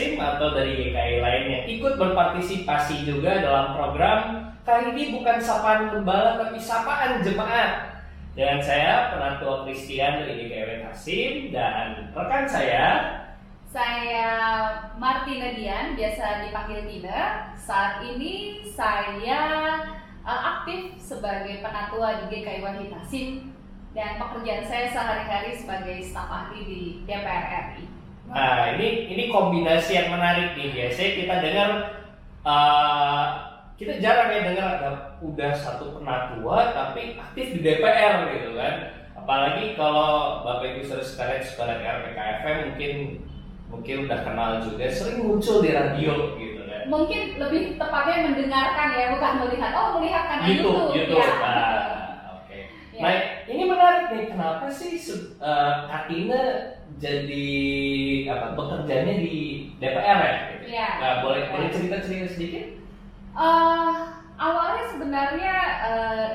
Hasim atau dari GKI lainnya ikut berpartisipasi juga dalam program. Kali ini bukan sapaan gembala tapi sapaan jemaat. Dengan saya Penatua Christian dari GKI Hasim dan rekan saya Martina Dian, biasa dipanggil Tina. Saat ini saya aktif sebagai penatua di GKI Wahid Hasim dan pekerjaan saya sehari-hari sebagai staf ahli di DPR RI. Nah, ini kombinasi yang menarik nih. Biasanya kita dengar, kita jarang ya dengar ada udah satu penatua tapi aktif di DPR gitu kan. Apalagi kalau Bapak Ibu sekalian suka lihat RPKFM mungkin udah kenal juga, sering muncul di radio gitu kan. Mungkin lebih tepatnya mendengarkan ya, bukan melihat. Oh, melihat karena YouTube. YouTube. Ya. Oke. Ya. Nah, ini menarik nih. Kenapa sih Katina jadi bekerjanya di DPR ya? Gitu. Ya. Nah, boleh cerita sedikit? Awalnya sebenarnya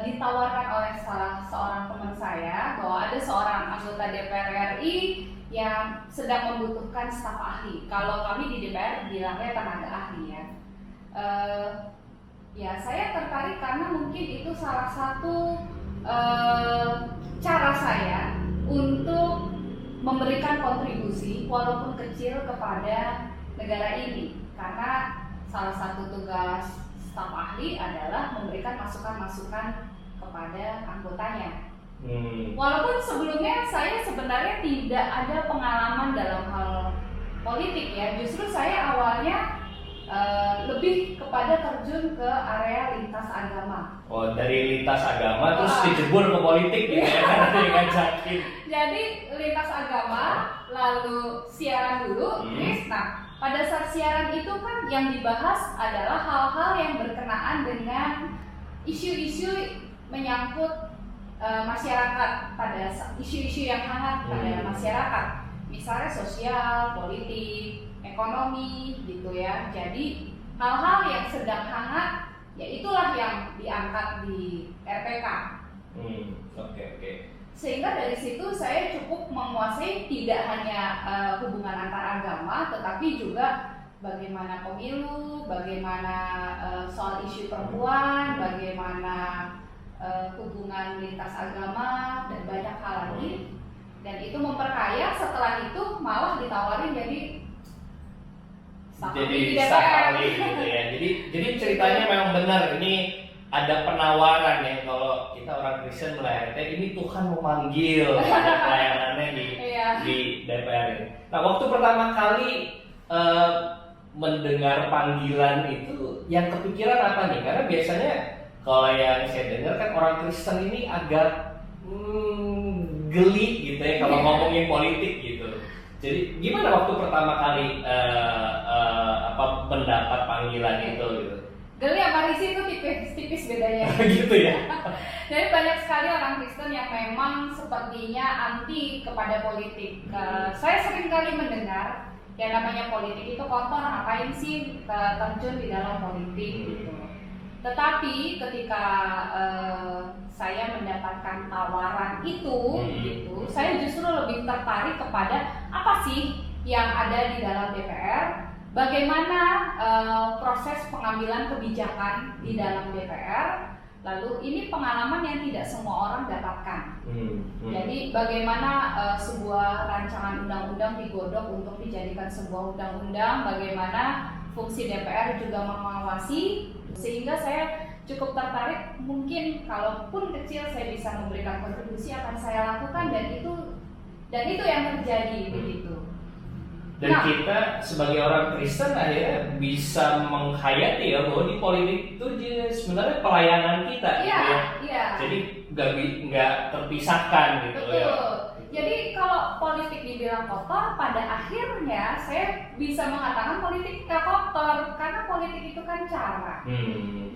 ditawarkan oleh salah seorang teman saya bahwa ada seorang anggota DPR RI yang sedang membutuhkan staf ahli. Kalau kami di DPR bilangnya tenaga ahli ya. Ya saya tertarik karena mungkin itu salah satu cara saya untuk memberikan kontribusi walaupun kecil kepada negara ini. Karena salah satu tugas staf ahli adalah memberikan masukan-masukan kepada anggotanya. Walaupun sebelumnya saya sebenarnya tidak ada pengalaman dalam hal politik ya, justru saya awalnya lebih kepada terjun ke area lintas agama. Oh, dari lintas agama terus dijebur ke politik gitu ya, karena ngajakin. Jadi lintas agama, lalu siaran dulu, nah pada saat siaran itu kan yang dibahas adalah hal-hal yang berkenaan dengan isu-isu menyangkut masyarakat, pada isu-isu yang hangat pada masyarakat, misalnya sosial, politik, ekonomi gitu ya. Jadi hal-hal yang sedang hangat ya itulah yang diangkat di RPK. Oke. Sehingga dari situ saya cukup menguasai tidak hanya hubungan antar agama, tetapi juga bagaimana pemilu, bagaimana soal isu perempuan, bagaimana hubungan lintas agama dan banyak hal lagi. Dan itu memperkaya, setelah itu malah ditawarin jadi staf ahli gitu ya. Jadi ceritanya memang benar, ini ada penawaran ya, kalau kita orang Kristen melihatnya ini Tuhan memanggil pada pelayanannya di DPR ini. Nah, waktu pertama kali mendengar panggilan itu yang kepikiran apa nih? Karena biasanya kalau yang saya dengar kan orang Kristen ini agak geli gitu ya kalau ngomongin politik gitu. Jadi gimana waktu pertama kali mendapat panggilan itu gitu? Geli sama risih itu tipis bedanya. Gitu ya. Jadi banyak sekali orang Kristen yang memang sepertinya anti kepada politik. Saya sering kali mendengar yang namanya politik itu kotor, ngapain sih terjun di dalam politik gitu. Tetapi ketika saya mendapatkan tawaran itu, gitu, saya justru lebih tertarik kepada apa sih yang ada di dalam DPR. Bagaimana proses pengambilan kebijakan di dalam DPR, lalu ini pengalaman yang tidak semua orang dapatkan. Jadi bagaimana sebuah rancangan undang-undang digodok untuk dijadikan sebuah undang-undang, bagaimana fungsi DPR juga mengawasi, sehingga saya cukup tertarik. Mungkin kalaupun kecil saya bisa memberikan kontribusi akan saya lakukan, dan itu yang terjadi begitu. Dan kita sebagai orang Kristen akhirnya bisa menghayati ya bahwa di politik itu sebenarnya pelayanan kita, Iya. Jadi nggak terpisahkan gitu. Betul. Ya. Jadi kalau politik dibilang kotor, pada akhirnya saya bisa mengatakan politik nggak kotor karena politik itu kan cara.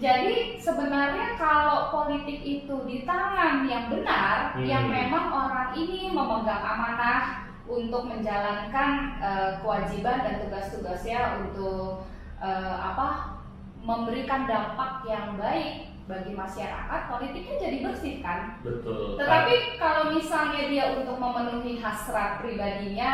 Jadi sebenarnya kalau politik itu di tangan yang benar, yang memang orang ini memegang amanah untuk menjalankan kewajiban dan tugas-tugasnya untuk memberikan dampak yang baik bagi masyarakat, politiknya jadi bersih kan. Betul. Tetapi kalau misalnya dia untuk memenuhi hasrat pribadinya,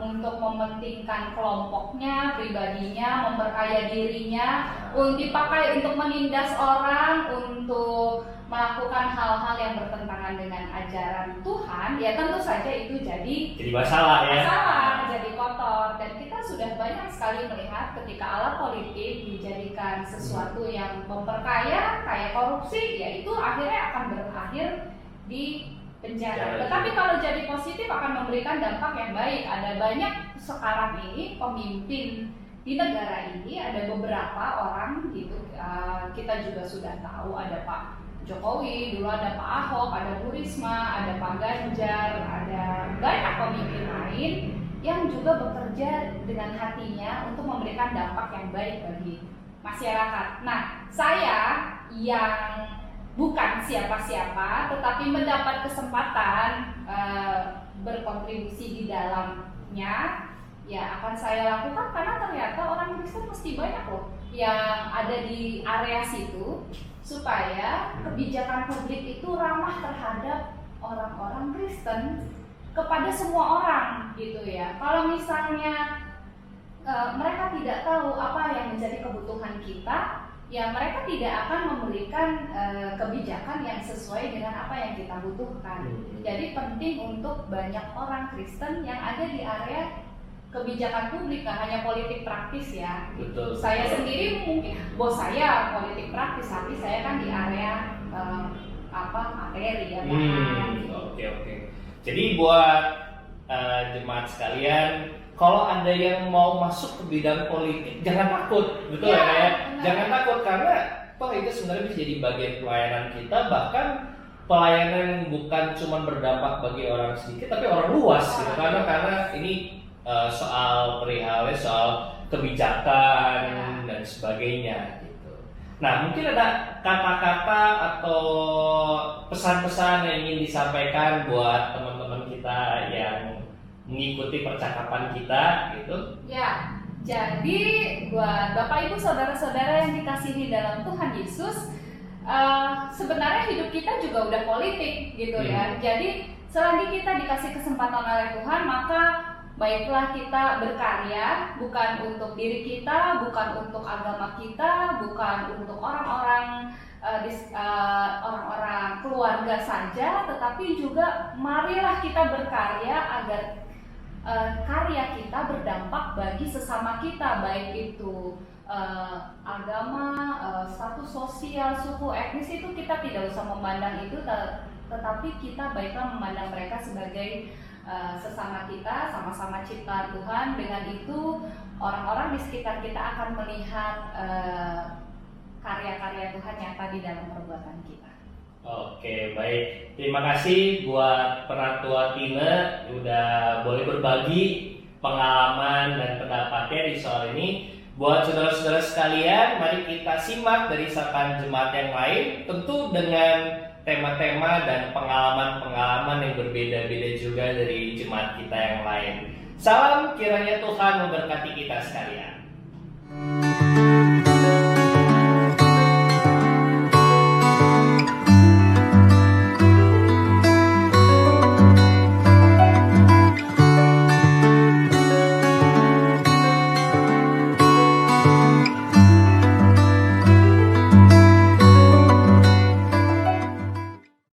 untuk mementingkan kelompoknya, pribadinya, memperkaya dirinya, dipakai untuk menindas orang, untuk melakukan hal-hal yang bertentangan dengan ajaran Tuhan, ya tentu saja itu jadi masalah ya. Masalah, jadi kotor. Dan kita sudah banyak sekali melihat ketika alat politik dijadikan sesuatu yang memperkaya, kayak korupsi, ya itu akhirnya akan berakhir di penjara. Tetapi kalau jadi positif akan memberikan dampak yang baik. Ada banyak sekarang ini pemimpin di negara ini, ada beberapa orang gitu, kita juga sudah tahu, ada Pak Jokowi, dulu ada Pak Ahok, ada Bu Risma, ada Pak Ganjar, ada banyak pemimpin lain yang juga bekerja dengan hatinya untuk memberikan dampak yang baik bagi masyarakat. Nah, saya yang bukan siapa-siapa tetapi mendapat kesempatan berkontribusi di dalamnya, ya akan saya lakukan karena ternyata orang Kristen mesti banyak loh yang ada di area situ, supaya kebijakan publik itu ramah terhadap orang-orang Kristen, kepada semua orang gitu ya. Kalau misalnya mereka tidak tahu apa yang menjadi kebutuhan kita, ya mereka tidak akan memberikan kebijakan yang sesuai dengan apa yang kita butuhkan. Jadi penting untuk banyak orang Kristen yang ada di area kebijakan publik, nggak hanya politik praktis ya. Betul. Saya sendiri mungkin bos saya politik praktis, tapi saya kan di area materi ya. Oke. Jadi buat jemaat sekalian, kalau ada yang mau masuk ke bidang politik, jangan takut, betul ya? Jangan takut karena toh itu sebenarnya bisa jadi bagian pelayanan kita, bahkan pelayanan bukan cuma berdampak bagi orang sedikit, tapi orang luas gitu. Karena ini soal perihalnya, soal kebijakan dan sebagainya gitu. Nah, mungkin ada kata-kata atau pesan-pesan yang ingin disampaikan buat teman-teman kita yang mengikuti percakapan kita gitu. Ya, jadi buat Bapak Ibu saudara-saudara yang dikasihi dalam Tuhan Yesus, sebenarnya hidup kita juga udah politik gitu ya. Jadi selagi kita dikasih kesempatan oleh Tuhan, maka baiklah kita berkarya, bukan untuk diri kita, bukan untuk agama kita, bukan untuk orang-orang keluarga saja, tetapi juga marilah kita berkarya agar karya kita berdampak bagi sesama kita, baik itu agama, status sosial, suku, etnis, itu kita tidak usah memandang itu, tetapi kita baiklah memandang mereka sebagai sesama kita, sama-sama ciptaan Tuhan. Dengan itu orang-orang di sekitar kita akan melihat karya-karya Tuhan nyata di dalam perbuatan kita. Oke, baik. Terima kasih buat Penatua Tine udah boleh berbagi pengalaman dan pendapatnya di soal ini. Buat saudara-saudara sekalian, mari kita simak dari sapaan jemaat yang lain, tentu dengan tema-tema dan pengalaman-pengalaman yang berbeda-beda juga dari jemaat kita yang lain. Salam, kiranya Tuhan memberkati kita sekalian.